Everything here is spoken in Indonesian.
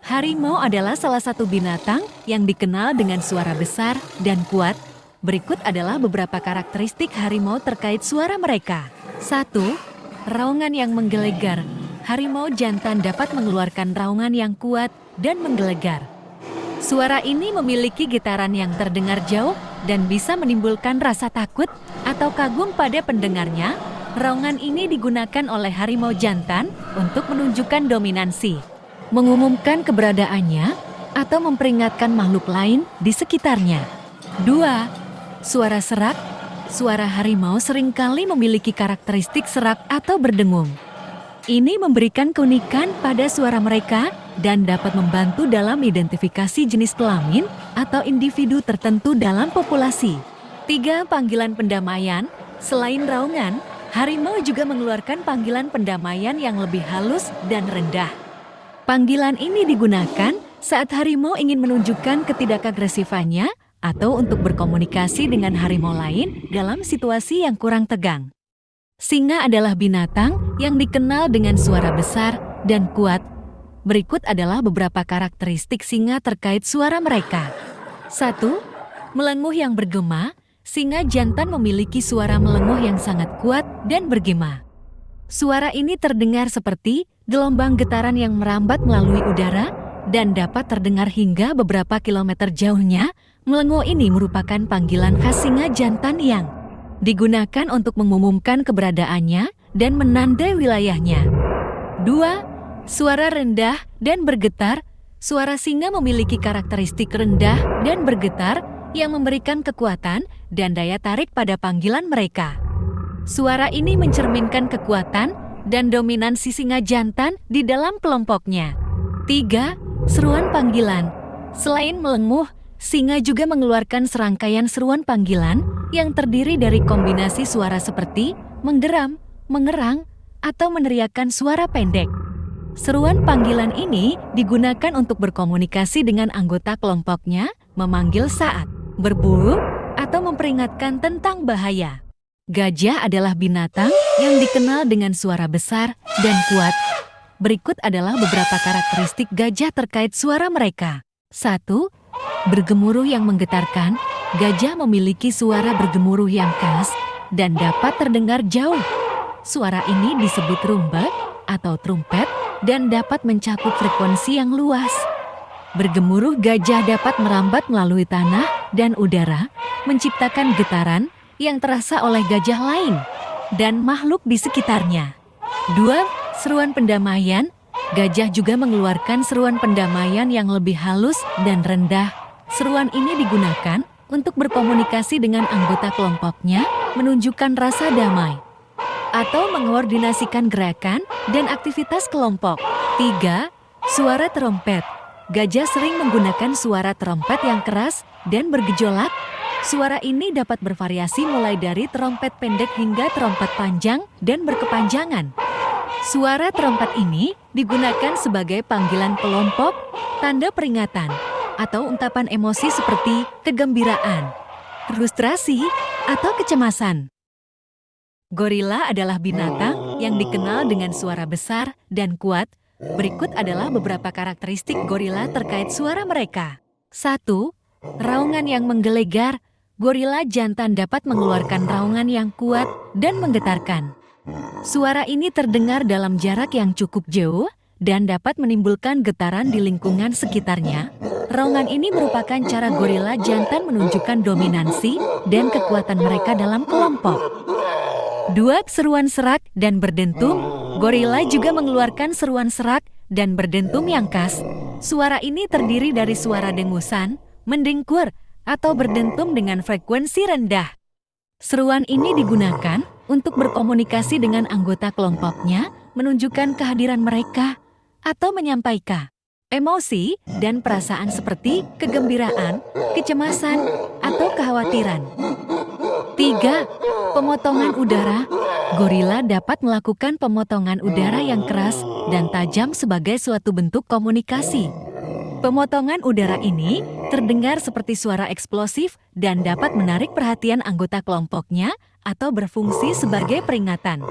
Harimau adalah salah satu binatang yang dikenal dengan suara besar dan kuat. Berikut adalah beberapa karakteristik harimau terkait suara mereka. 1. Raungan yang menggelegar. Harimau jantan dapat mengeluarkan raungan yang kuat dan menggelegar. Suara ini memiliki getaran yang terdengar jauh dan bisa menimbulkan rasa takut atau kagum pada pendengarnya. Raungan ini digunakan oleh harimau jantan untuk menunjukkan dominansi, mengumumkan keberadaannya, atau memperingatkan makhluk lain di sekitarnya. 2. Suara serak. Suara harimau seringkali memiliki karakteristik serak atau berdengung. Ini memberikan keunikan pada suara mereka dan dapat membantu dalam identifikasi jenis kelamin atau individu tertentu dalam populasi. 3. Panggilan pendamaian. Selain raungan, harimau juga mengeluarkan panggilan pendamaian yang lebih halus dan rendah. Panggilan ini digunakan saat harimau ingin menunjukkan ketidakagresifannya atau untuk berkomunikasi dengan harimau lain dalam situasi yang kurang tegang. Singa adalah binatang yang dikenal dengan suara besar dan kuat. Berikut adalah beberapa karakteristik singa terkait suara mereka. 1. Melenguh yang bergema. Singa jantan memiliki suara melenguh yang sangat kuat dan bergema. Suara ini terdengar seperti gelombang getaran yang merambat melalui udara dan dapat terdengar hingga beberapa kilometer jauhnya. Melenguh ini merupakan panggilan khas singa jantan yang digunakan untuk mengumumkan keberadaannya dan menandai wilayahnya. 2. Suara rendah dan bergetar. Suara singa memiliki karakteristik rendah dan bergetar yang memberikan kekuatan dan daya tarik pada panggilan mereka. Suara ini mencerminkan kekuatan dan dominansi singa jantan di dalam kelompoknya. 3. Seruan panggilan. Selain melenguh, singa juga mengeluarkan serangkaian seruan panggilan yang terdiri dari kombinasi suara seperti menggeram, mengerang, atau meneriakkan suara pendek. Seruan panggilan ini digunakan untuk berkomunikasi dengan anggota kelompoknya, memanggil saat berburu, atau memperingatkan tentang bahaya. Gajah adalah binatang yang dikenal dengan suara besar dan kuat. Berikut adalah beberapa karakteristik gajah terkait suara mereka. 1. Bergemuruh yang menggetarkan. Gajah memiliki suara bergemuruh yang khas dan dapat terdengar jauh. Suara ini disebut rumbek atau trumpet dan dapat mencakup frekuensi yang luas. Bergemuruh gajah dapat merambat melalui tanah dan udara, menciptakan getaran yang terasa oleh gajah lain dan makhluk di sekitarnya. 2. Seruan pendamaian. Gajah juga mengeluarkan seruan pendamaian yang lebih halus dan rendah. Seruan ini digunakan untuk berkomunikasi dengan anggota kelompoknya, menunjukkan rasa damai, atau mengkoordinasikan gerakan dan aktivitas kelompok. 3. Suara trompet. Gajah sering menggunakan suara trompet yang keras dan bergejolak. Suara ini dapat bervariasi mulai dari trompet pendek hingga trompet panjang dan berkepanjangan. Suara trompet ini digunakan sebagai panggilan kelompok, tanda peringatan, atau ungkapan emosi seperti kegembiraan, frustrasi, atau kecemasan. Gorila adalah binatang yang dikenal dengan suara besar dan kuat. Berikut adalah beberapa karakteristik gorila terkait suara mereka. 1. Raungan yang menggelegar. Gorila jantan dapat mengeluarkan raungan yang kuat dan menggetarkan. Suara ini terdengar dalam jarak yang cukup jauh dan dapat menimbulkan getaran di lingkungan sekitarnya. Raungan ini merupakan cara gorila jantan menunjukkan dominansi dan kekuatan mereka dalam kelompok. 2. Seruan serak dan berdentum. Gorila juga mengeluarkan seruan serak dan berdentum yang khas. Suara ini terdiri dari suara dengusan, mendengkur, atau berdentum dengan frekuensi rendah. Seruan ini digunakan untuk berkomunikasi dengan anggota kelompoknya, menunjukkan kehadiran mereka, atau menyampaikan emosi dan perasaan seperti kegembiraan, kecemasan, atau kekhawatiran. 3. Pemotongan udara. Gorila dapat melakukan pemotongan udara yang keras dan tajam sebagai suatu bentuk komunikasi. Pemotongan udara ini terdengar seperti suara eksplosif dan dapat menarik perhatian anggota kelompoknya atau berfungsi sebagai peringatan.